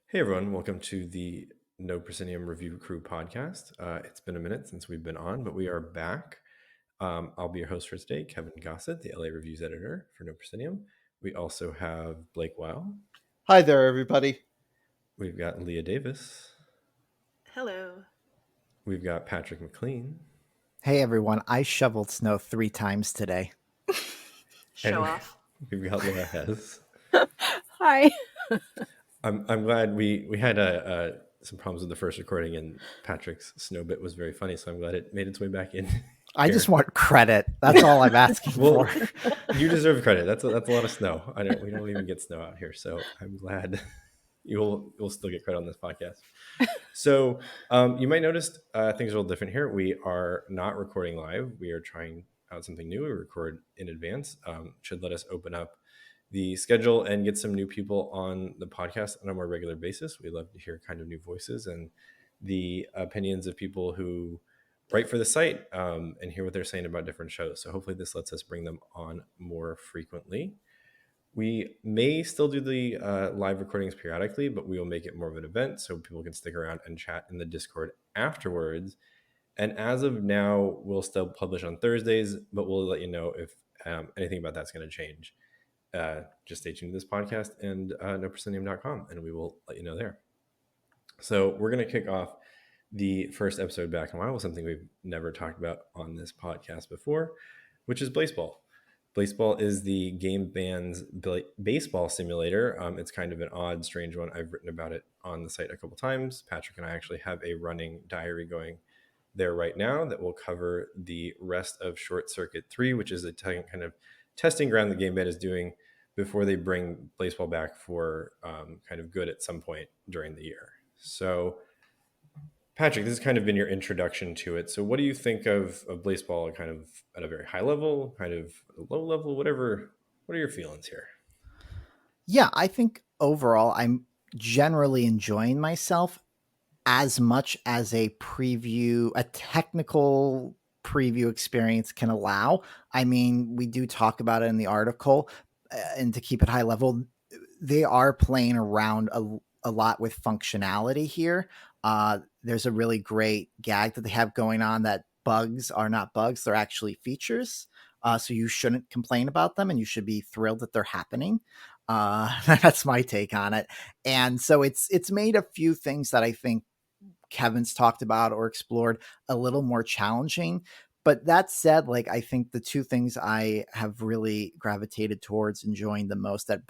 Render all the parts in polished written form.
Hey everyone, welcome to the No Proscenium Review Crew podcast. It's been a minute since we've been on, but we are back. I'll be your host for today, Kevin Gossett, the LA Reviews editor for No Proscenium. We also have Blake Weil. Hi there, everybody. We've got Leah Davis. Hello. We've got Patrick McLean. Hey everyone, I shoveled snow 3 times today. Show And off. we've got Laura Hez. Hi. I'm glad we had some problems with the first recording, and Patrick's snow bit was very funny, so I'm glad it made its way back in. I just want credit. That's all I'm asking for. You deserve credit. That's a lot of snow. We don't even get snow out here, so I'm glad you'll still get credit on this podcast. So you might notice things are a little different here. We are not recording live. We are trying out something new. We record in advance. Should let us open up the schedule and get some new people on the podcast on a more regular basis. We love to hear kind of new voices and the opinions of people who write for the site and hear what they're saying about different shows. So hopefully this lets us bring them on more frequently. We may still do the live recordings periodically, but we will make it more of an event so people can stick around and chat in the Discord afterwards. And as of now, we'll still publish on Thursdays, but we'll let you know if anything about that's going to change. Just stay tuned to this podcast and noproscenium.com, and we will let you know there. So we're going to kick off the first episode back in a while with something we've never talked about on this podcast before, which is Blaseball. Blaseball is the game band's baseball simulator. It's kind of an odd, strange one. I've written about it on the site a couple times. Patrick and I actually have a running diary going there right now that will cover the rest of Short Circuit 3, which is a kind of testing ground the game band is doing before they bring Blaseball back for kind of good at some point during the year. So Patrick, this has kind of been your introduction to it. So what do you think of Blaseball kind of at a very high level, kind of a low level, whatever? What are your feelings here? Yeah, I think overall I'm generally enjoying myself as much as a technical preview experience can allow. I mean, we do talk about it in the article, and to keep it high level, they are playing around a lot with functionality here. There's a really great gag that they have going on that bugs are not bugs, they're actually features. So you shouldn't complain about them and you should be thrilled that they're happening. That's my take on it. And so it's made a few things that I think Kevin's talked about or explored a little more challenging. But that said, like, I think the two things I have really gravitated towards enjoying the most that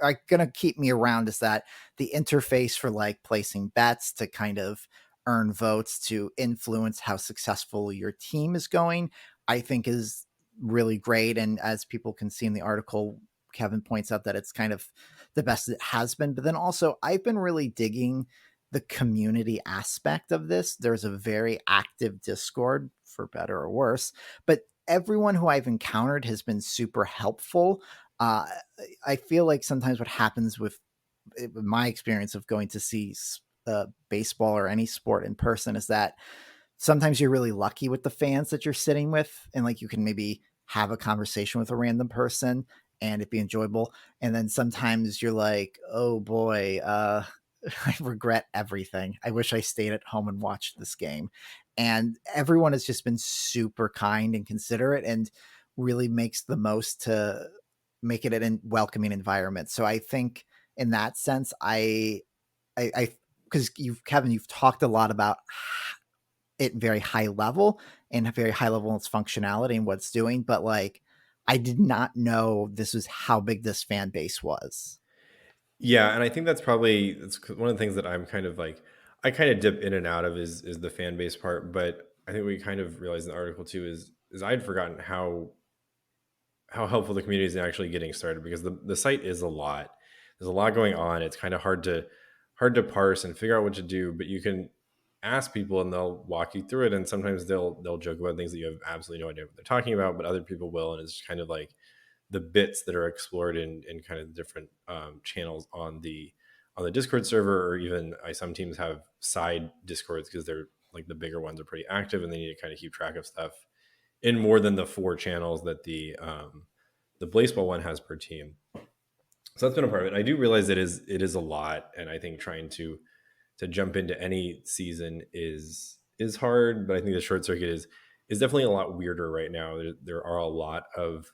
are going to keep me around is that the interface for like placing bets to kind of earn votes to influence how successful your team is going, I think is really great. And as people can see in the article, Kevin points out that it's kind of the best it has been. But then also, I've been really digging the community aspect of this. There's a very active Discord, for better or worse, but everyone who I've encountered has been super helpful. I feel like sometimes what happens with my experience of going to see baseball or any sport in person is that sometimes you're really lucky with the fans that you're sitting with, and like you can maybe have a conversation with a random person and it be enjoyable. And then sometimes you're like, oh boy, I regret everything. I wish I stayed at home and watched this game. And everyone has just been super kind and considerate and really makes the most to make it a welcoming environment. So I think in that sense, I because Kevin, you've talked a lot about it very high level and very high level in its functionality and what it's doing, but like I did not know this was how big this fan base was. Yeah, and I think that's one of the things that I'm kind of like, I kind of dip in and out of is the fan base part, but I think we kind of realized in the article too is I'd forgotten how helpful the community is in actually getting started, because the site is a lot. There's a lot going on. It's kind of hard to parse and figure out what to do, but you can ask people and they'll walk you through it. And sometimes they'll joke about things that you have absolutely no idea what they're talking about, but other people will. And it's kind of like the bits that are explored in kind of the different channels on the Discord server, or even some teams have side Discords because they're like the bigger ones are pretty active and they need to kind of keep track of stuff in more than the 4 channels that the Blaseball one has per team. So that's been a part of it. I do realize it is a lot, and I think trying to jump into any season is hard. But I think the short circuit is definitely a lot weirder right now. There are a lot of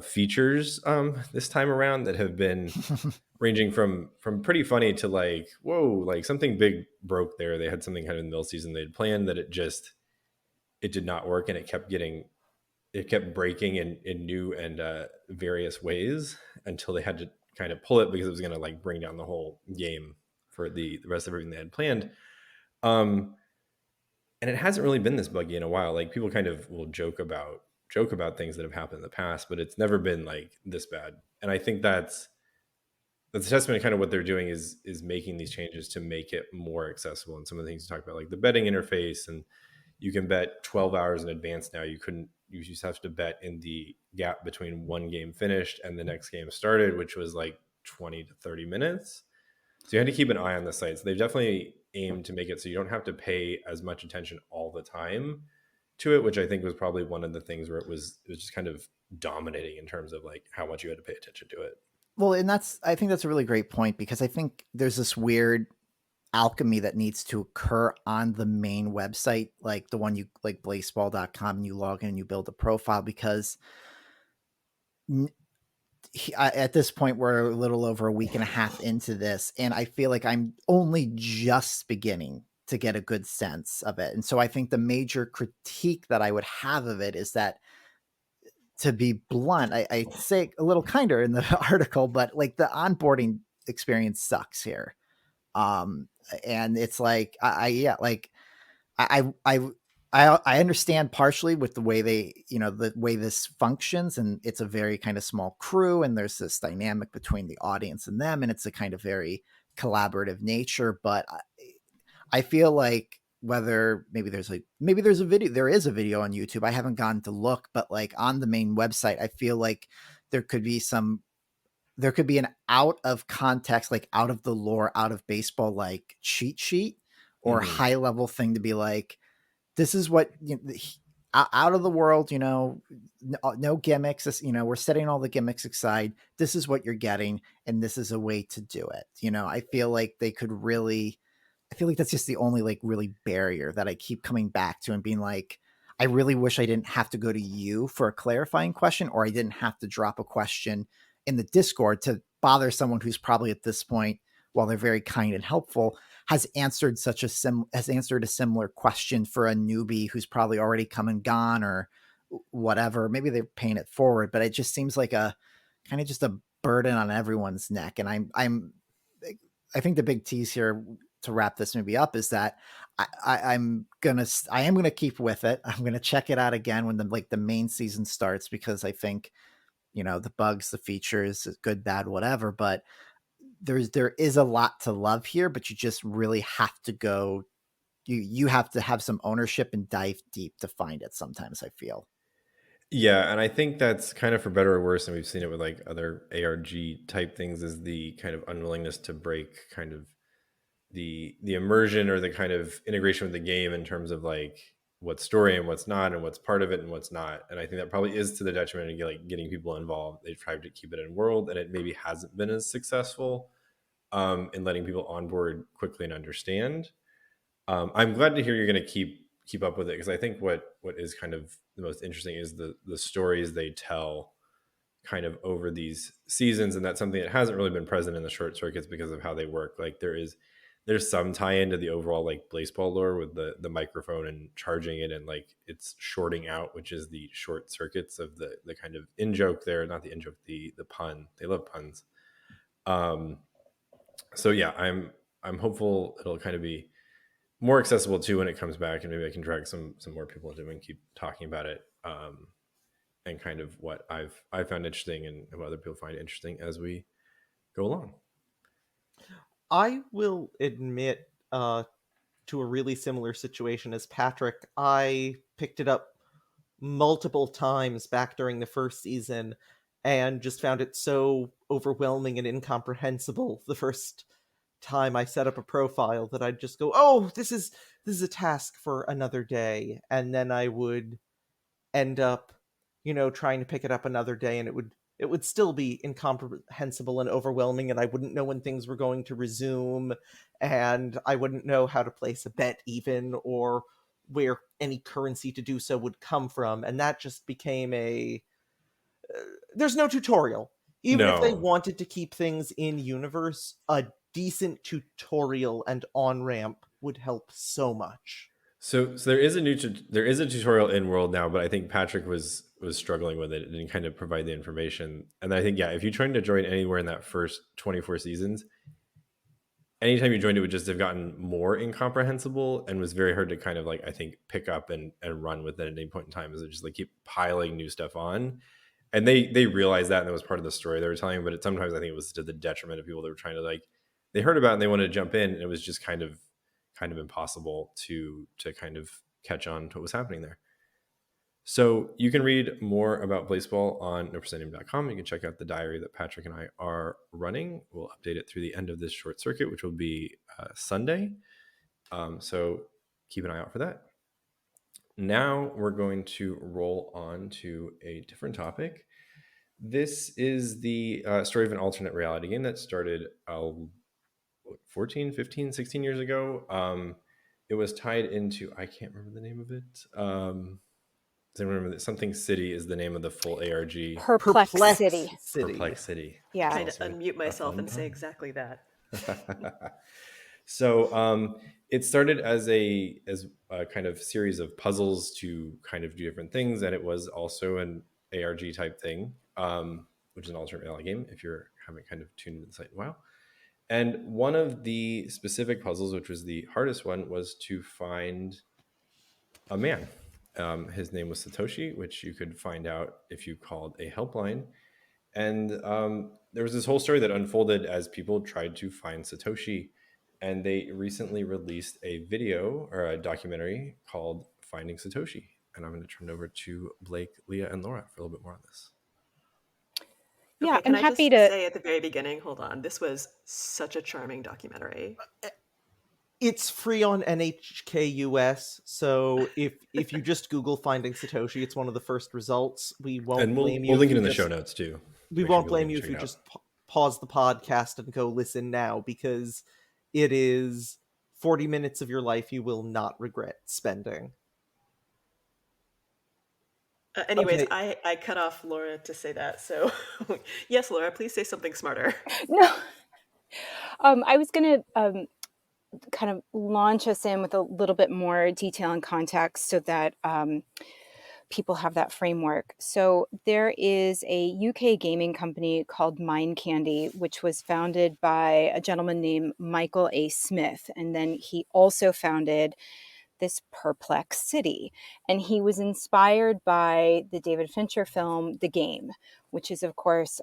features this time around that have been ranging from pretty funny to like, whoa, like something big broke there. They had something kind of in the middle season they'd planned that it did not work, and it kept breaking in new and various ways until they had to kind of pull it because it was going to like bring down the whole game for the rest of everything they had planned. And it hasn't really been this buggy in a while. Like people kind of will joke about things that have happened in the past, but it's never been like this bad. And I think that's a testament to kind of what they're doing is making these changes to make it more accessible. And some of the things you talk about, like the betting interface, and you can bet 12 hours in advance now. You used to have to bet in the gap between one game finished and the next game started, which was like 20 to 30 minutes. So you had to keep an eye on the sites. They've definitely aimed to make it so you don't have to pay as much attention all the time to it, which I think was probably one of the things where it was just kind of dominating in terms of like how much you had to pay attention to it. Well, and I think that's a really great point, because I think there's this weird alchemy that needs to occur on the main website, like the one you like blaseball.com, and you log in and you build a profile, because at this point we're a little over a week and a half into this, and I feel like I'm only just beginning to get a good sense of it. And so I think the major critique that I would have of it is that, to be blunt, I say a little kinder in the article, but like the onboarding experience sucks here. And it's like, I understand partially with the way the way this functions, and it's a very kind of small crew, and there's this dynamic between the audience and them, and it's a kind of very collaborative nature. But I feel like whether maybe there's a video, there is a video on YouTube. I haven't gone to look, but like on the main website, I feel like there could be an out of context, like out of the lore, out of baseball, like cheat sheet or high level thing to be like, this is what, out of the world, no gimmicks, we're setting all the gimmicks aside. This is what you're getting, and this is a way to do it. I feel like that's just the only like really barrier that I keep coming back to and being like, I really wish I didn't have to go to you for a clarifying question, or I didn't have to drop a question in the Discord to bother someone who's probably at this point, while they're very kind and helpful, has answered a similar question for a newbie who's probably already come and gone or whatever. Maybe they're paying it forward, but it just seems like a kind of just a burden on everyone's neck. And I think the big tease here to wrap this maybe up is that I am gonna keep with it. I'm gonna check it out again when the main season starts, because I think, the bugs, the features, good, bad, whatever, but there is a lot to love here, but you just really have to go, you have to have some ownership and dive deep to find it sometimes, I feel. Yeah, and I think that's kind of for better or worse, and we've seen it with like other ARG type things, is the kind of unwillingness to break kind of the immersion or the kind of integration with the game in terms of like what's story and what's not, and what's part of it and what's not. And I think that probably is to the detriment of like getting people involved. They've tried to keep it in world, and it maybe hasn't been as successful in letting people on board quickly and understand. I'm glad to hear you're going to keep up with it, because I think what is kind of the most interesting is the stories they tell kind of over these seasons, and that's something that hasn't really been present in the short circuits because of how they work. Like there's some tie into the overall like Blaseball lore with the microphone and charging it, and like it's shorting out, which is the short circuits of the kind of in joke there, not the in joke, the pun. They love puns. So yeah, I'm hopeful it'll kind of be more accessible too when it comes back, and maybe I can drag some more people into it and keep talking about it, and kind of what I've found interesting and what other people find interesting as we go along. I will admit to a really similar situation as Patrick. I picked it up multiple times back during the first season and just found it so overwhelming and incomprehensible the first time I set up a profile that I'd just go, oh, this is a task for another day. And then I would end up, trying to pick it up another day, and it would it would still be incomprehensible and overwhelming, and I wouldn't know when things were going to resume, and I wouldn't know how to place a bet even, or where any currency to do so would come from, and that just became there's no tutorial. Even if they No. wanted to keep things in universe, a decent tutorial and on-ramp would help so much. So there is a tutorial in world now, but I think Patrick was struggling with it and didn't kind of provide the information. And I think, yeah, if you're trying to join anywhere in that first 24 seasons, anytime you joined, it would just have gotten more incomprehensible and was very hard to kind of like, I think, pick up and run with it at any point in time, as it just like keep piling new stuff on. And they realized that, and that was part of the story they were telling, but sometimes I think it was to the detriment of people that were trying to, like, they heard about it and they wanted to jump in, and it was just kind of impossible to kind of catch on to what was happening there. So you can read more about Blaseball on nopercendium.com. You can check out the diary that Patrick and I are running. We'll update it through the end of this short circuit, which will be Sunday. So keep an eye out for that. Now we're going to roll on to a different topic. This is the story of an alternate reality game that started 14, 15, 16 years ago. It was tied into, I can't remember the name of it. Does anyone remember that? Something City is the name of the full ARG. Perplex City. Perplex City. Yeah. Trying to unmute myself and say exactly that. So it started as a kind of series of puzzles to kind of do different things, and it was also an ARG type thing, which is an alternate reality game if you haven't kind of tuned into the site in a while. And one of the specific puzzles, which was the hardest one, was to find a man. His name was Satoshi, which you could find out if you called a helpline. And there was this whole story that unfolded as people tried to find Satoshi. And they recently released a video or a documentary called Finding Satoshi. And I'm going to turn it over to Blake, Leah, and Laura for a little bit more on this. Yeah, Okay, can I'm I happy just to say at the very beginning, hold on, this was such a charming documentary. It's free on NHK US, so if you just Google Finding Satoshi, it's one of the first results. We won't And blame you. we'll link if it in the just- show notes too. We Make sure won't people blame can you if check you it out. just pause the podcast and go listen now, because it is 40 minutes of your life you will not regret spending. Anyways, Okay. I cut off Laura to say that. So yes, Laura, please say something smarter. no. I was going to kind of launch us in with a little bit more detail and context so that people have that framework. So there is a UK gaming company called Mind Candy, which was founded by a gentleman named Michael A. Smith. And then he also founded this Perplex City. And he was inspired by the David Fincher film, The Game, which is, of course,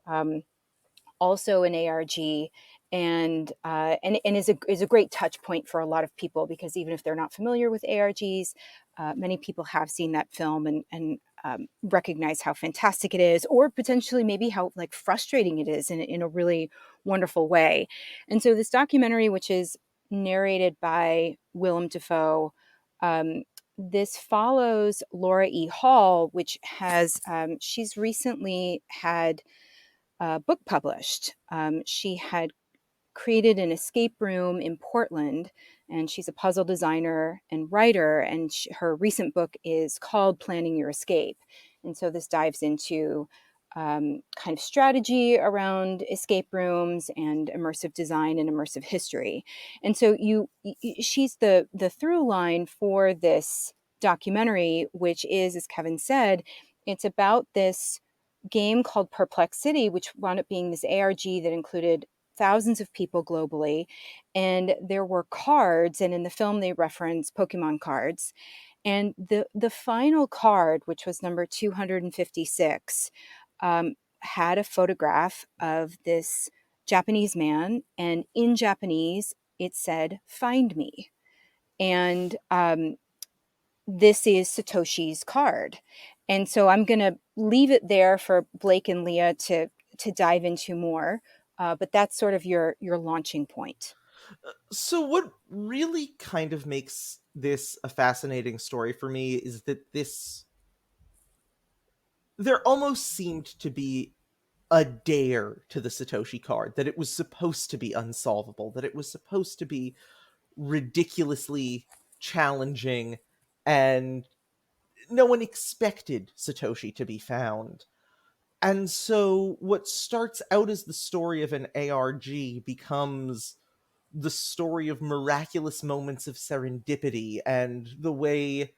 also an ARG, and is a great touch point for a lot of people, because even if they're not familiar with ARGs, many people have seen that film and recognize how fantastic it is, or potentially maybe how like frustrating it is in a really wonderful way. And so this documentary, which is narrated by Willem Dafoe, this follows Laura E. Hall, which has she's recently had a book published. She had created an escape room in Portland, and she's a puzzle designer and writer, and her recent book is called Planning Your Escape. And so this dives into kind of strategy around escape rooms and immersive design and immersive history. And so she's the through line for this documentary, which is, as Kevin said, it's about this game called Perplex City, which wound up being this ARG that included thousands of people globally. And there were cards, and in the film they reference Pokemon cards. And the final card, which was number 256, had a photograph of this Japanese man. And in Japanese, it said, "Find me." And this is Satoshi's card. And so I'm going to leave it there for Blake and Leah to dive into more. But that's sort of your launching point. So what really kind of makes this a fascinating story for me is that there almost seemed to be a dare to the Satoshi card, that it was supposed to be unsolvable, that it was supposed to be ridiculously challenging, and no one expected Satoshi to be found. And so what starts out as the story of an ARG becomes the story of miraculous moments of serendipity and the way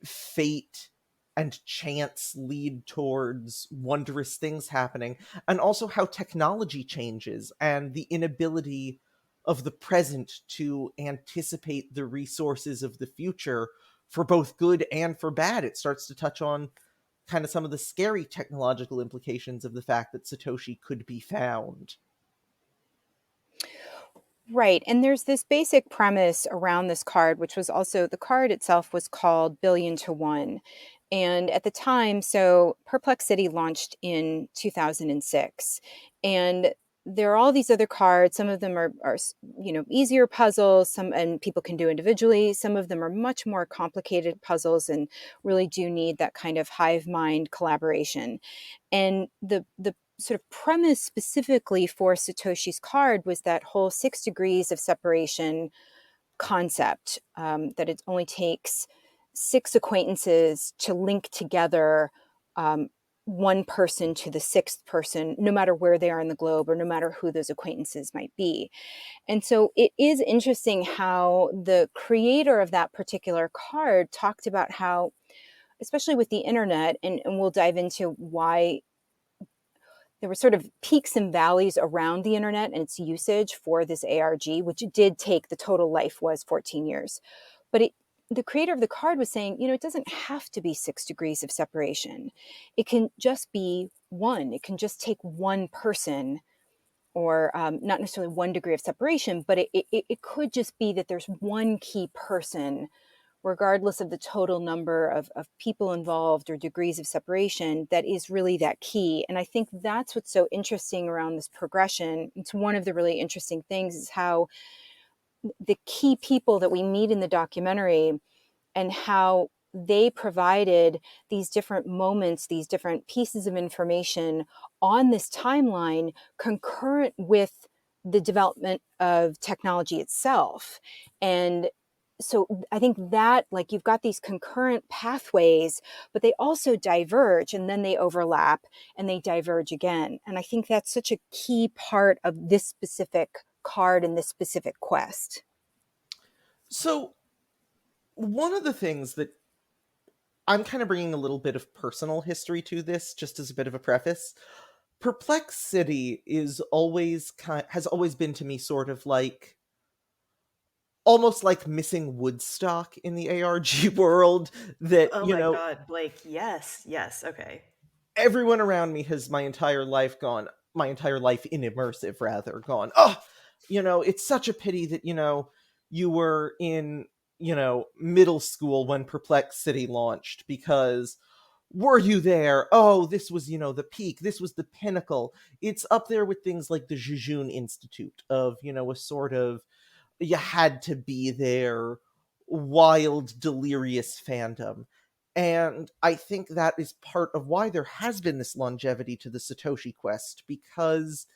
fate and chance lead towards wondrous things happening, and also how technology changes and the inability of the present to anticipate the resources of the future for both good and for bad. It starts to touch on kind of some of the scary technological implications of the fact that Satoshi could be found. Right. And there's this basic premise around this card, which was also the card itself was called Billion to One. And at the time, so Perplex City launched in 2006. And there are all these other cards. Some of them are easier puzzles, some and people can do individually. Some of them are much more complicated puzzles and really do need that kind of hive mind collaboration. And the sort of premise specifically for Satoshi's card was that whole 6 degrees of separation concept, that it only takes 6 acquaintances to link together one person to the 6th person, no matter where they are in the globe or no matter who those acquaintances might be. And so it is interesting how the creator of that particular card talked about how, especially with the internet, and we'll dive into why there were sort of peaks and valleys around the internet and its usage for this ARG, which did take, the total life was 14 years. But the creator of the card was saying, it doesn't have to be 6 degrees of separation. It can just be one. It can just take one person, or not necessarily 1 degree of separation, but it could just be that there's one key person, regardless of the total number of people involved or degrees of separation, that is really that key. And I think that's what's so interesting around this progression. It's one of the really interesting things is how the key people that we meet in the documentary and how they provided these different moments, these different pieces of information on this timeline concurrent with the development of technology itself. And so I think that, like, you've got these concurrent pathways, but they also diverge, and then they overlap and they diverge again. And I think that's such a key part of this specific card and this specific quest. So one of the things that I'm kind of bringing a little bit of personal history to this, just as a bit of a preface. Perplex City has always been to me sort of like almost like missing Woodstock in the ARG world. That Oh my God, Blake. Yes. Okay. everyone around me has my entire life in immersive rather gone, oh, it's such a pity that you were in middle school when Perplex City launched, because were you there? Oh, this was, the peak. This was the pinnacle. It's up there with things like the Jejun Institute of, a sort of, you had to be there, wild, delirious fandom. And I think that is part of why there has been this longevity to the Satoshi quest, because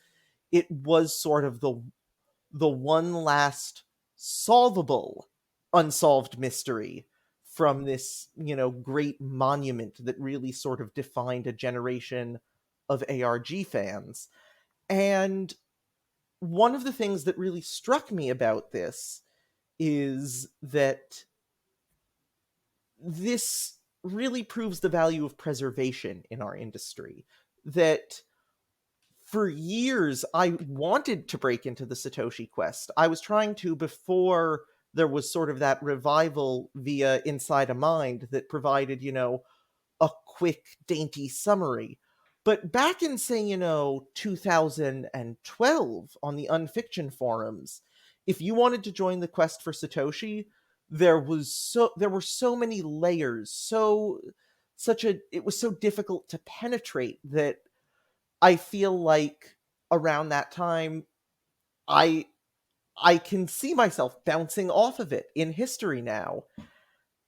it was sort of the one last solvable unsolved mystery from this, great monument that really sort of defined a generation of ARG fans. And one of the things that really struck me about this is that this really proves the value of preservation in our industry. That for years, I wanted to break into the Satoshi quest. I was trying to before there was sort of that revival via Inside a Mind that provided, a quick, dainty summary. But back in, say, 2012 on the Unfiction forums, if you wanted to join the quest for Satoshi, there were so many layers, it was so difficult to penetrate that I feel like around that time, I can see myself bouncing off of it in history now.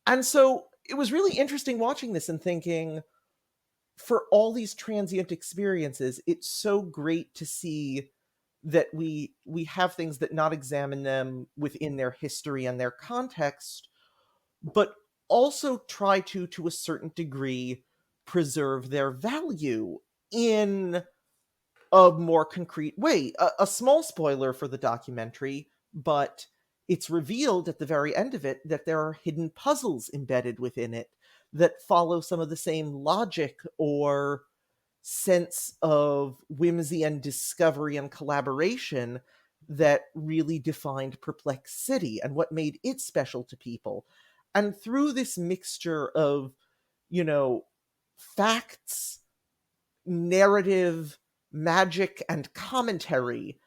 And so it was really interesting watching this and thinking, for all these transient experiences, it's so great to see that we have things that not examine them within their history and their context, but also try to a certain degree, preserve their value in a more concrete way. A small spoiler for the documentary, but it's revealed at the very end of it that there are hidden puzzles embedded within it that follow some of the same logic or sense of whimsy and discovery and collaboration that really defined Perplex City and what made it special to people. And through this mixture of, facts, narrative, magic, and commentary,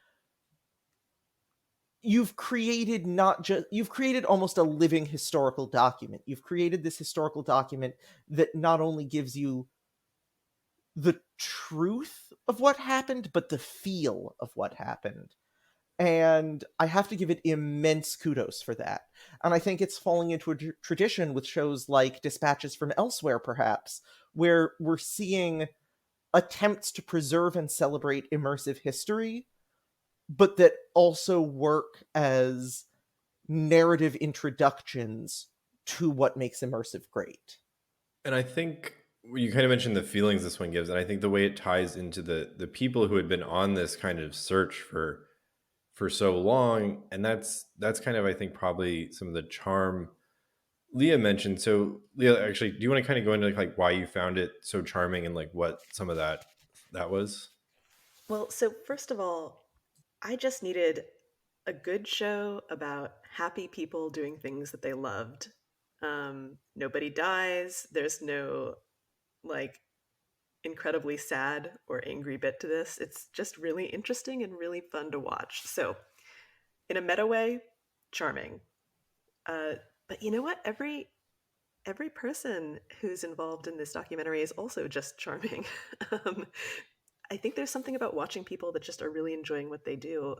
you've created almost a living historical document. You've created this historical document that not only gives you the truth of what happened, but the feel of what happened. And I have to give it immense kudos for that. And I think it's falling into a tradition with shows like Dispatches from Elsewhere, perhaps, where we're seeing attempts to preserve and celebrate immersive history, but that also work as narrative introductions to what makes immersive great. And I think you kind of mentioned the feelings this one gives, and I think the way it ties into the people who had been on this kind of search for so long, and that's kind of, I think, probably some of the charm Leah mentioned. So Leah, actually, do you want to kind of go into like why you found it so charming and like what some of that was? Well, so first of all, I just needed a good show about happy people doing things that they loved. Nobody dies. There's no like incredibly sad or angry bit to this. It's just really interesting and really fun to watch. So, in a meta way, charming. But you know what? Every person who's involved in this documentary is also just charming. um, I think there's something about watching people that just are really enjoying what they do.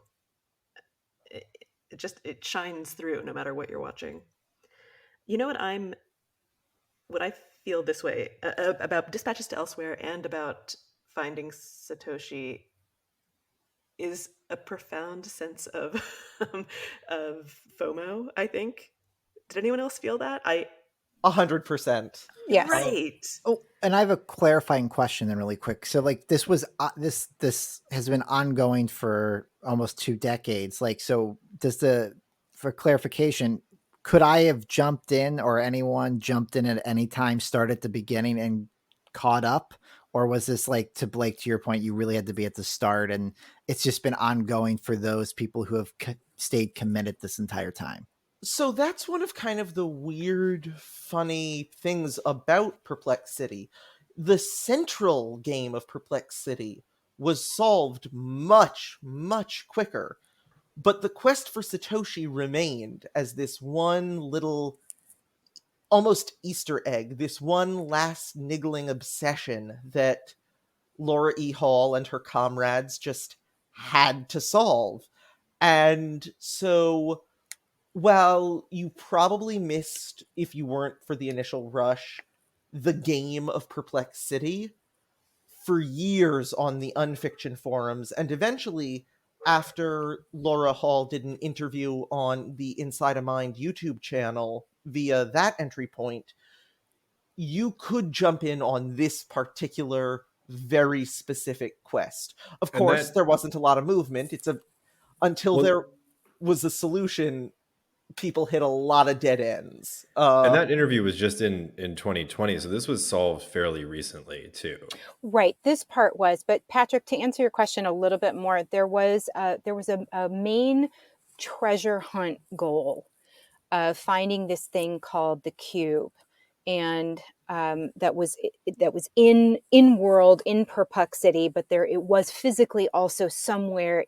It shines through no matter what you're watching. You know what I feel this way about Dispatches to Elsewhere and about Finding Satoshi is a profound sense of of FOMO, I think. Did anyone else feel that? 100%. Yes. Right. Oh, and I have a clarifying question then really quick. So like this was this has been ongoing for almost 2 decades. Like, so for clarification, could I have jumped in, or anyone jumped in at any time, start at the beginning and caught up? Or was this, like, to Blake, to your point, you really had to be at the start and it's just been ongoing for those people who have stayed committed this entire time? So that's one of kind of the weird, funny things about Perplex City. The central game of Perplex City was solved much, much quicker, but the quest for Satoshi remained as this one little, almost Easter egg, this one last niggling obsession that Laura E. Hall and her comrades just had to solve. And so, while you probably missed, if you weren't for the initial rush, the game of Perplex City, for years on the Unfiction forums, and eventually, after Laura Hall did an interview on the Inside a Mind YouTube channel via that entry point, you could jump in on this particular, very specific quest. Of And course, that, there wasn't a lot of movement. Until well, there was a solution, people hit a lot of dead ends. and that interview was just in 2020, so this was solved fairly recently too. Right. This part was, but Patrick, to answer your question a little bit more, there was a main treasure hunt goal of finding this thing called the cube, and that was in world in Perplex City, but it was physically also somewhere,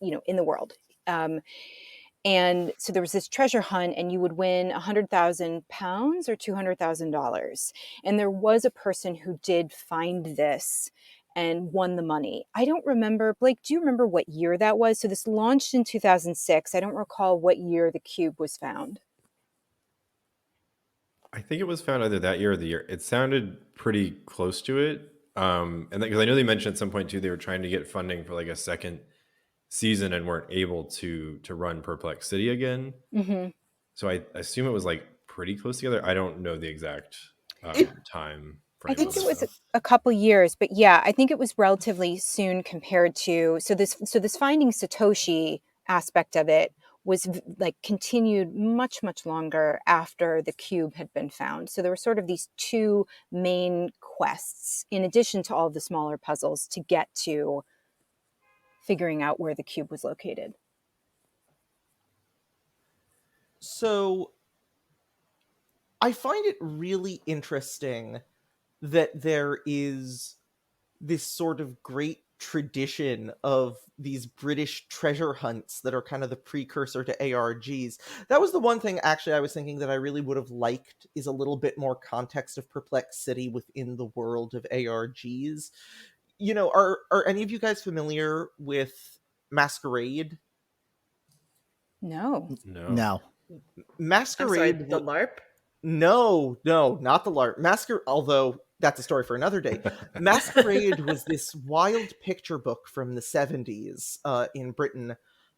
in the world. And so there was this treasure hunt, and you would win £100,000 or $200,000. And there was a person who did find this and won the money. I don't remember, Blake, do you remember what year that was? So this launched in 2006. I don't recall what year the cube was found. I think it was found either that year or the year. It sounded pretty close to it. And because I know they mentioned at some point too, they were trying to get funding for like a second season and weren't able to run Perplex City again. Mm-hmm. So I assume it was like pretty close together. I don't know the exact time frame. I think it was stuff. a couple years, but yeah, I think it was relatively soon compared to this Finding Satoshi aspect of it was like continued much longer after the cube had been found. So there were sort of these two main quests in addition to all of the smaller puzzles to get to figuring out where the cube was located. So I find it really interesting that there is this sort of great tradition of these British treasure hunts that are kind of the precursor to ARGs. That was the one thing actually I was thinking that I really would have liked, is a little bit more context of Perplex City within the world of ARGs. You know, are any of you guys familiar with Masquerade? No. No. I'm sorry, Masquerade the LARP? No, not the LARP. Although that's a story for another day. Masquerade was this wild picture book from the 70s in Britain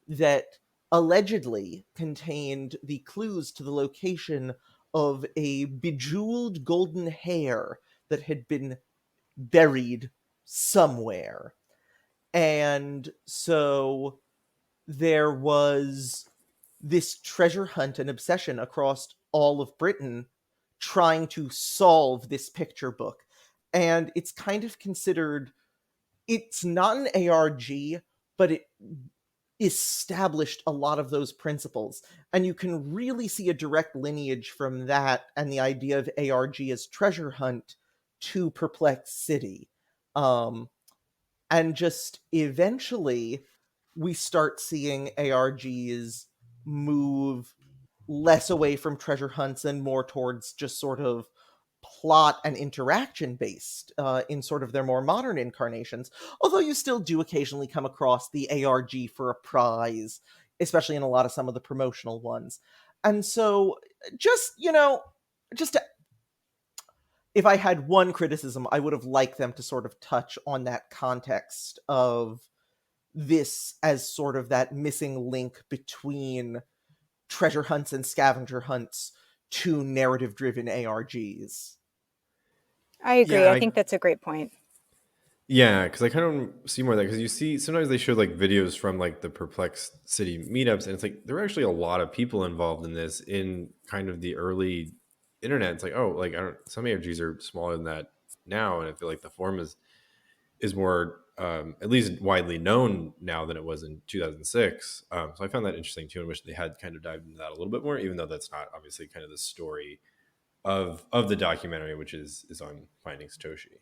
that allegedly contained the clues to the location of a bejeweled golden hair that had been buried somewhere. And so there was this treasure hunt and obsession across all of Britain trying to solve this picture book. And it's kind of considered, it's not an ARG, but it established a lot of those principles. And you can really see a direct lineage from that and the idea of ARG as treasure hunt to Perplex City. And just eventually we start seeing ARGs move less away from treasure hunts and more towards just sort of plot and interaction based in sort of their more modern incarnations. Although you still do occasionally come across the ARG for a prize, especially in a lot of some of the promotional ones. And so just, if I had one criticism, I would have liked them to sort of touch on that context of this as sort of that missing link between treasure hunts and scavenger hunts to narrative-driven ARGs. I agree. Yeah, I think that's a great point. Yeah, because I kind of see more of that, because you see sometimes they show like videos from like the Perplex City meetups, and it's like there are actually a lot of people involved in this in kind of the early internet. It's like, oh, like I don't, some ARGs are smaller than that now, and I feel like the forum is more at least widely known now than it was in 2006. So I found that interesting too, and wish they had kind of dived into that a little bit more, even though that's not obviously kind of the story of the documentary, which is on Finding Satoshi.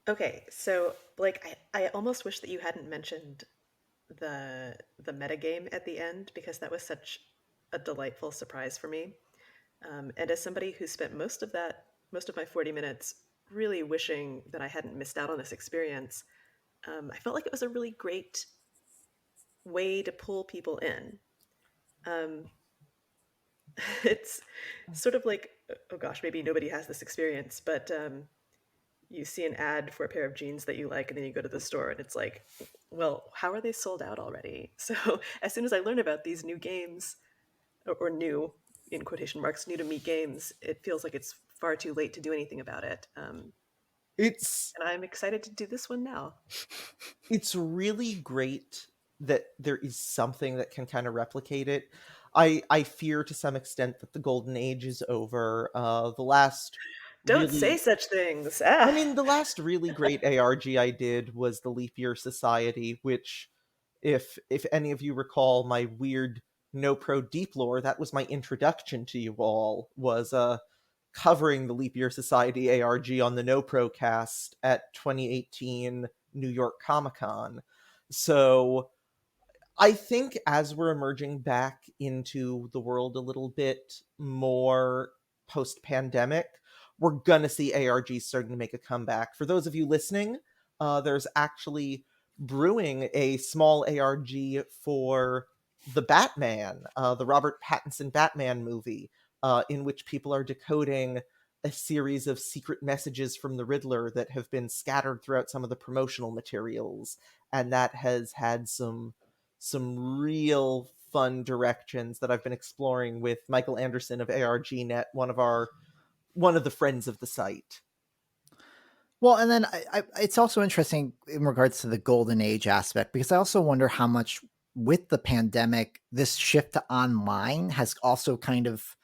Okay, so Blake, I almost wish that you hadn't mentioned the metagame at the end, because that was such a delightful surprise for me. And as somebody who spent most of my 40 minutes really wishing that I hadn't missed out on this experience, I felt like it was a really great way to pull people in. It's sort of like, oh gosh, maybe nobody has this experience, but you see an ad for a pair of jeans that you like, and then you go to the store and it's like, well, how are they sold out already? So as soon as I learn about these new games, or new, in quotation marks, new to me games, it feels like it's far too late to do anything about it. And I'm excited to do this one now. It's really great that there is something that can kind of replicate it. I fear to some extent that the golden age is over. The last Don't say such things. I mean, the last really great ARG I did was the Leap Year Society, which, if any of you recall my weird No Pro Deep lore, that was my introduction to you all, was covering the Leap Year Society ARG on the No Pro cast at 2018 New York Comic Con. So I think as we're emerging back into the world a little bit more post-pandemic, we're gonna see ARGs starting to make a comeback. For those of you listening, there's actually brewing a small ARG for the Batman, the Robert Pattinson Batman movie, in which people are decoding a series of secret messages from the Riddler that have been scattered throughout some of the promotional materials, and that has had some real fun directions that I've been exploring with Michael Anderson of ARGNet, one of the friends of the site. Well, and then it's also interesting in regards to the golden age aspect, because I also wonder how much with the pandemic, this shift to online has also kind of,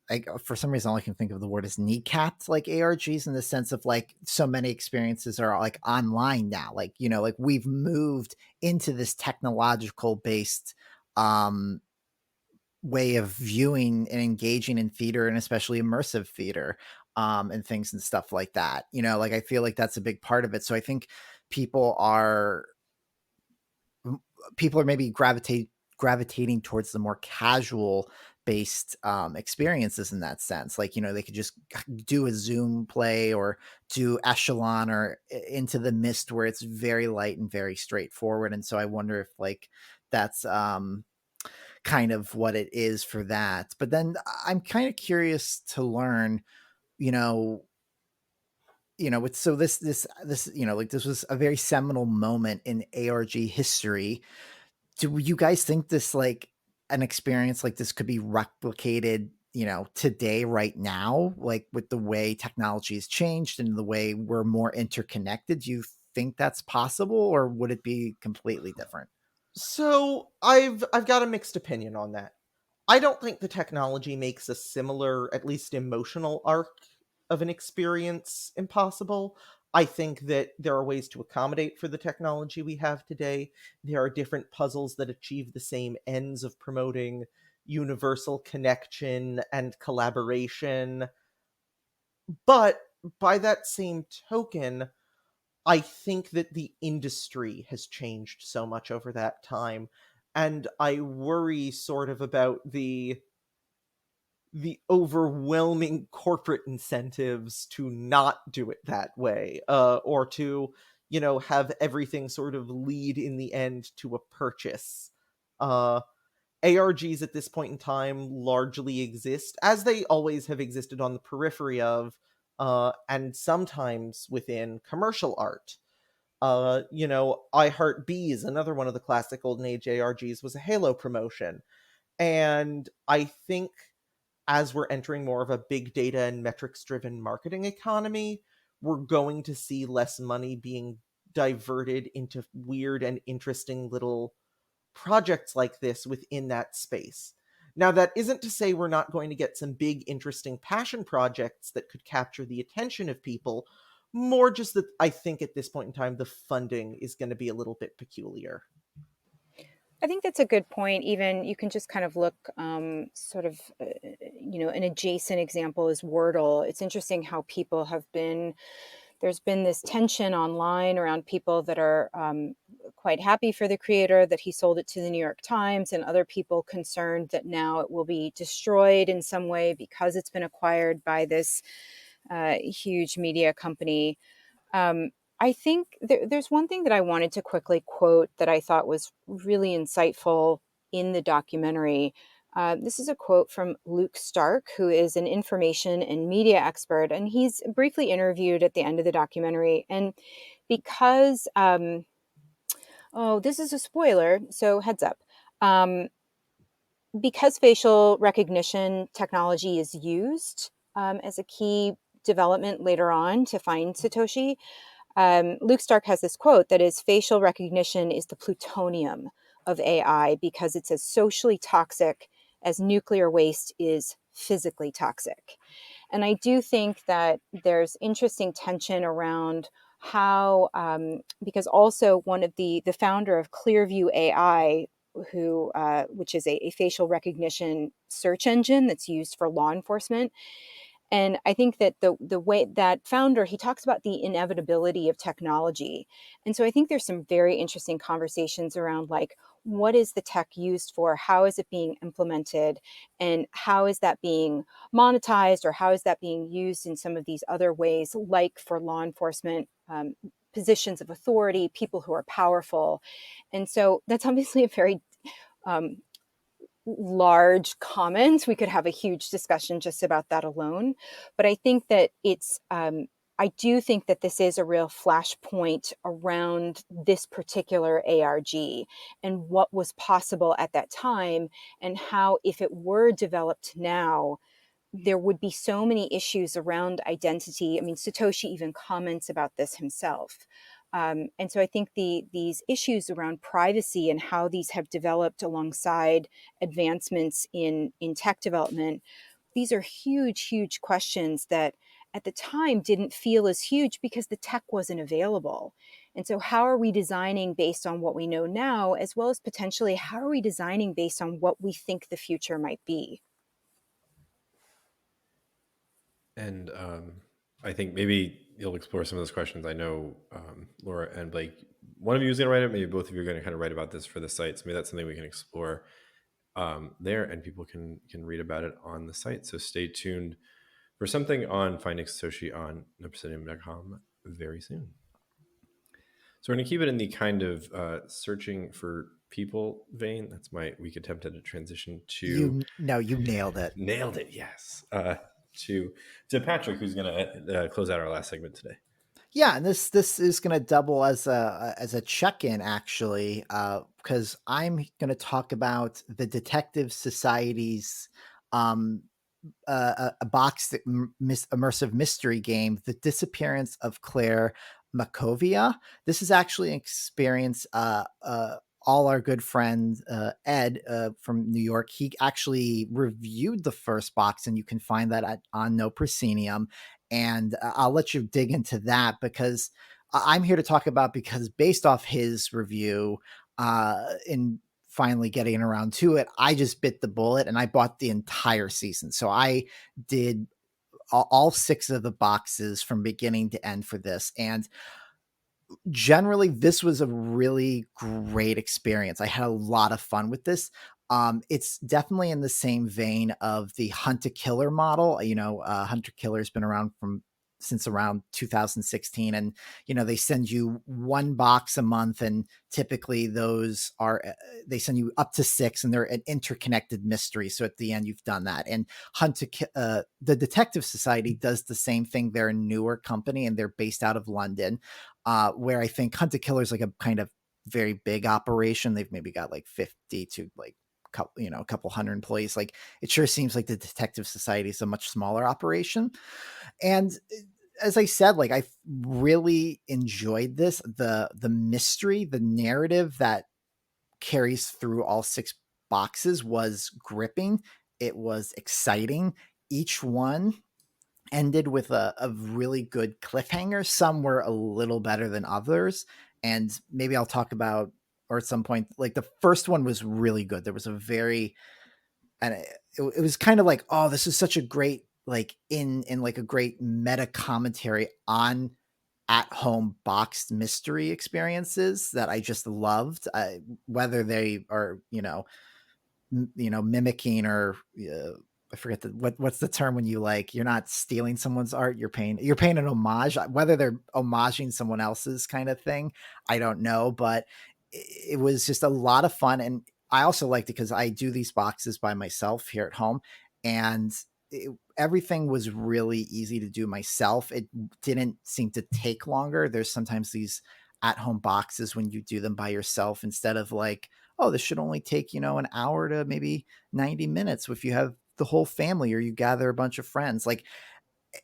like, for some reason, all I can think of the word is kneecapped like ARGs, in the sense of like so many experiences are like online now. Like, you know, like we've moved into this technological based way of viewing and engaging in theater, and especially immersive theater, and things and stuff like that. You know, like I feel like that's a big part of it. So I think people are maybe gravitating towards the more casual based experiences in that sense. Like, you know, they could just do a Zoom play or do Echelon or Into the Mist, where it's very light and very straightforward. And so I wonder if like that's kind of what it is for that. But then I'm kind of curious to learn, you know, with so this you know, like this was a very seminal moment in ARG history. Do you guys think this, like, an experience like this could be replicated, you know, today, right now, like with the way technology has changed and the way we're more interconnected? Do you think that's possible, or would it be completely different? So I've got a mixed opinion on that. I don't think the technology makes a similar, at least emotional arc of an experience impossible. I think that there are ways to accommodate for the technology we have today. There are different puzzles that achieve the same ends of promoting universal connection and collaboration. But by that same token, I think that the industry has changed so much over that time, and I worry sort of about the overwhelming corporate incentives to not do it that way, or to, you know, have everything sort of lead in the end to a purchase. Uh, ARGs at this point in time largely exist, as they always have existed, on the periphery of, and sometimes within commercial art. You know, I Heart Bees, another one of the classic Golden Age ARGs, was a Halo promotion. And I think as we're entering more of a big data and metrics driven marketing economy, we're going to see less money being diverted into weird and interesting little projects like this within that space. Now, that isn't to say we're not going to get some big, interesting passion projects that could capture the attention of people. More just that I think at this point in time, the funding is going to be a little bit peculiar. I think that's a good point. Even you can just kind of look, an adjacent example is Wordle. It's interesting how people have been, there's been this tension online around people that are quite happy for the creator that he sold it to the New York Times, and other people concerned that now it will be destroyed in some way because it's been acquired by this huge media company. I think there's one thing that I wanted to quickly quote that I thought was really insightful in the documentary. This is a quote from Luke Stark, who is an information and media expert, and he's briefly interviewed at the end of the documentary. And because, this is a spoiler, so heads up. Because facial recognition technology is used as a key development later on to find Satoshi, Luke Stark has this quote that is, facial recognition is the plutonium of AI because it's as socially toxic as nuclear waste is physically toxic. And I do think that there's interesting tension around how, because also one of the founder of Clearview AI, who which is a facial recognition search engine that's used for law enforcement. And I think that the way that founder, he talks about the inevitability of technology. And so I think there's some very interesting conversations around, like, what is the tech used for? How is it being implemented? And how is that being monetized? Or how is that being used in some of these other ways, like for law enforcement, positions of authority, people who are powerful. And so that's obviously a very large comment. We could have a huge discussion just about that alone. But I think that I do think that this is a real flashpoint around this particular ARG and what was possible at that time, and how, if it were developed now, there would be so many issues around identity. I mean, Satoshi even comments about this himself. And so I think these issues around privacy and how these have developed alongside advancements in tech development, these are huge, huge questions that at the time didn't feel as huge because the tech wasn't available. And so how are we designing based on what we know now, as well as potentially how are we designing based on what we think the future might be? And I think maybe you'll explore some of those questions. I know Laura and Blake, one of you is going to write it. Maybe both of you are going to kind of write about this for the site. So maybe that's something we can explore there, and people can read about it on the site. So stay tuned for something on Finding Satoshi on Obsidian.com very soon. So we're going to keep it in the kind of searching for people vein. That's my weak attempt at a transition to... You nailed it. Nailed it, yes. To Patrick, who's going to close out our last segment today. Yeah, and this is going to double as a check-in, actually, because I'm going to talk about the Detective Society's a boxed immersive mystery game, The Disappearance of Claire Makovia. This is actually an experience all our good friend Ed from New York, he actually reviewed the first box, and you can find that on No Proscenium. And I'll let you dig into that, because I'm here to talk about, because based off his review, in finally getting around to it, I just bit the bullet and I bought the entire season. So I did all 6 of the boxes from beginning to end for this. And generally, this was a really great experience. I had a lot of fun with this. It's definitely in the same vein of the Hunt a Killer model. Hunt a Killer has been around since around 2016, and they send you 1 box a month, and typically those are they send you up to 6, and they're an interconnected mystery. So at the end, you've done that. And the Detective Society does the same thing. They're a newer company, and they're based out of London, where I think Hunt a Killer is like a kind of very big operation. They've maybe got like 50 to like a couple hundred employees. Like, it sure seems like the Detective Society is a much smaller operation. And as I said, like, I really enjoyed this. The mystery, the narrative that carries through all 6 boxes was gripping. It was exciting. Each one ended with a really good cliffhanger. Some were a little better than others. And maybe I'll talk about, or at some point, like, the first one was really good. There was it was kind of like, oh, this is such a great, like, in like a great meta commentary on at-home boxed mystery experiences that I just loved, whether they are, mimicking, or I forget what's the term when you're not stealing someone's art, you're paying an homage, whether they're homaging someone else's kind of thing. I don't know, but it was just a lot of fun. And I also liked it because I do these boxes by myself here at home, and everything was really easy to do myself. It didn't seem to take longer. There's sometimes these at-home boxes when you do them by yourself, instead of like, oh, this should only take, an hour to maybe 90 minutes if you have the whole family or you gather a bunch of friends. Like,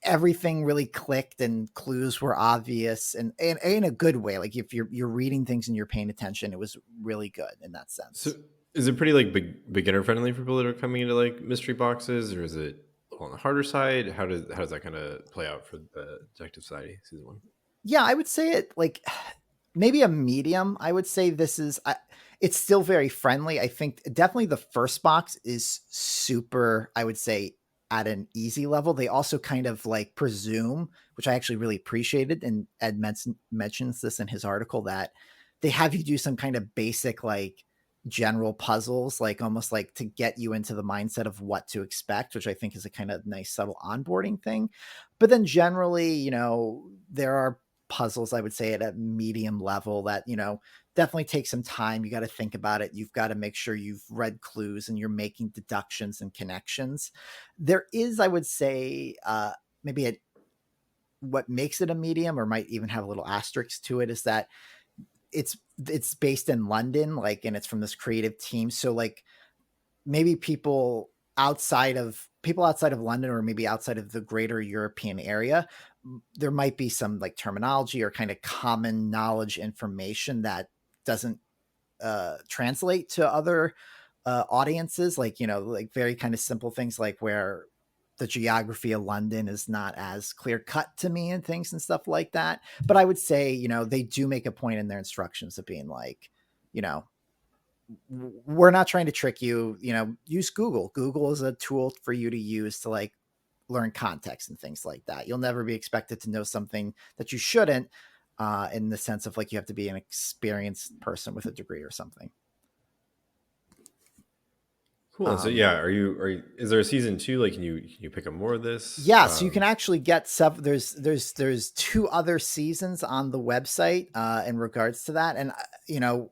everything really clicked, and clues were obvious, and in a good way. Like, if you're reading things and you're paying attention, it was really good in that sense. So is it pretty like beginner friendly for people that are coming into like mystery boxes, or is it on the harder side? How does that kind of play out for the Detective Society season 1? Yeah, I would say it like maybe a medium. I would say this is, it's still very friendly. I think definitely the first box is super, I would say, at an easy level. They also kind of like presume, which I actually really appreciated, and Ed mentions this in his article, that they have you do some kind of basic, like, general puzzles, like almost like to get you into the mindset of what to expect, which I think is a kind of nice subtle onboarding thing. But then generally, there are puzzles, I would say, at a medium level that, definitely take some time. You got to think about it. You've got to make sure you've read clues and you're making deductions and connections. There is, I would say, maybe what makes it a medium, or might even have a little asterisk to it, is that it's based in London, like, and it's from this creative team. So like maybe people outside of London, or maybe outside of the greater European area, there might be some like terminology or kind of common knowledge information that doesn't translate to other audiences, like, like very kind of simple things, like where the geography of London is not as clear cut to me and things and stuff like that. But I would say, they do make a point in their instructions of being like, we're not trying to trick you, use Google. Google is a tool for you to use to like learn context and things like that. You'll never be expected to know something that you shouldn't, in the sense of like, you have to be an experienced person with a degree or something. Cool. So yeah, is there a season 2? Like, can you pick up more of this? Yeah, so you can actually get there's 2 other seasons on the website in regards to that. And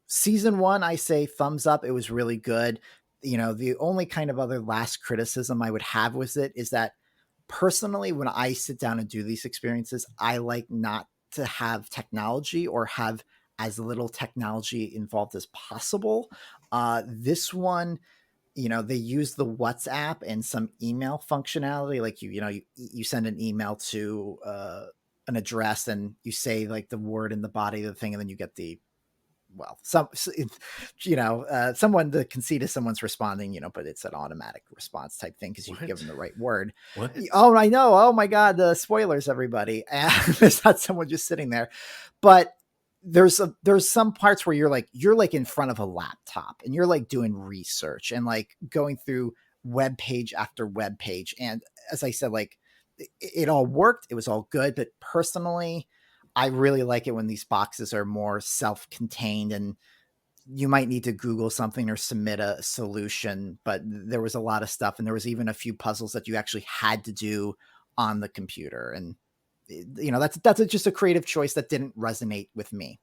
season 1, I say thumbs up. It was really good. The only kind of other last criticism I would have with it is that personally, when I sit down and do these experiences, I like not to have technology, or have as little technology involved as possible. This one, they use the WhatsApp and some email functionality. Like you send an email to an address, and you say like the word in the body of the thing, and then you get someone, the conceit is someone's responding, but it's an automatic response type thing because you've given the right word. What? Oh, I know. Oh my God, the spoilers, everybody. And there's not someone just sitting there, but there's some parts where you're like in front of a laptop and you're like doing research and like going through web page after web page. And as I said, like it all worked. It was all good. But personally, I really like it when these boxes are more self-contained and you might need to Google something or submit a solution. But there was a lot of stuff, and there was even a few puzzles that you actually had to do on the computer. And that's just a creative choice that didn't resonate with me.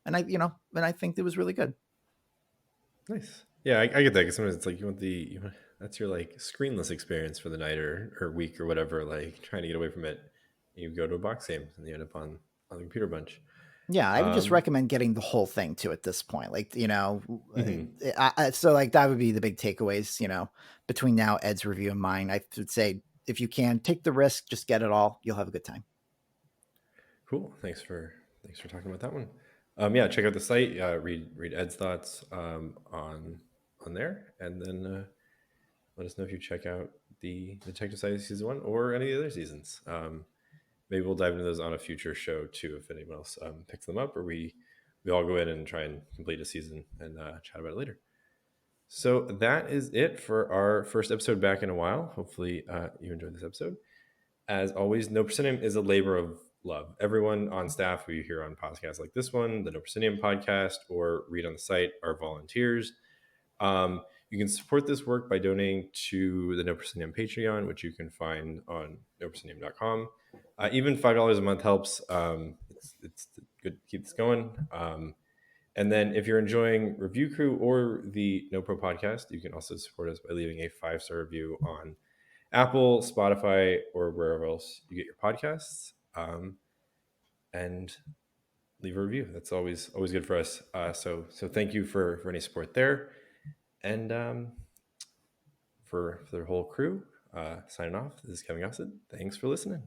And I think it was really good. Nice. Yeah, I get that, because sometimes it's like that's your like screenless experience for the night or week or whatever, like trying to get away from it. You go to a box game and you end up on the computer bunch. Yeah, I would just recommend getting the whole thing too at this point. Like, Mm-hmm. So like that would be the big takeaways, between now Ed's review and mine. I would say if you can take the risk, just get it all. You'll have a good time. Cool. Thanks for talking about that one. Yeah, check out the site. Read Ed's thoughts on there, and then let us know if you check out the Detective Society season 1 or any of the other seasons. Maybe we'll dive into those on a future show too, if anyone else picks them up, or we all go in and try and complete a season and chat about it later. So that is it for our first episode back in a while. Hopefully you enjoyed this episode. As always, No Proscenium is a labor of love. Everyone on staff who you hear on podcasts like this one, the No Proscenium podcast, or read on the site, are volunteers. You can support this work by donating to the No Proscenium Patreon, which you can find on noproscenium.com. Even $5 a month helps. It's good to keep this going. And then if you're enjoying Review Crew or the No Pro podcast, you can also support us by leaving a 5-star review on Apple, Spotify, or wherever else you get your podcasts. And leave a review. That's always good for us. So thank you for any support there. And for the whole crew, signing off, this is Kevin Gossett. Thanks for listening.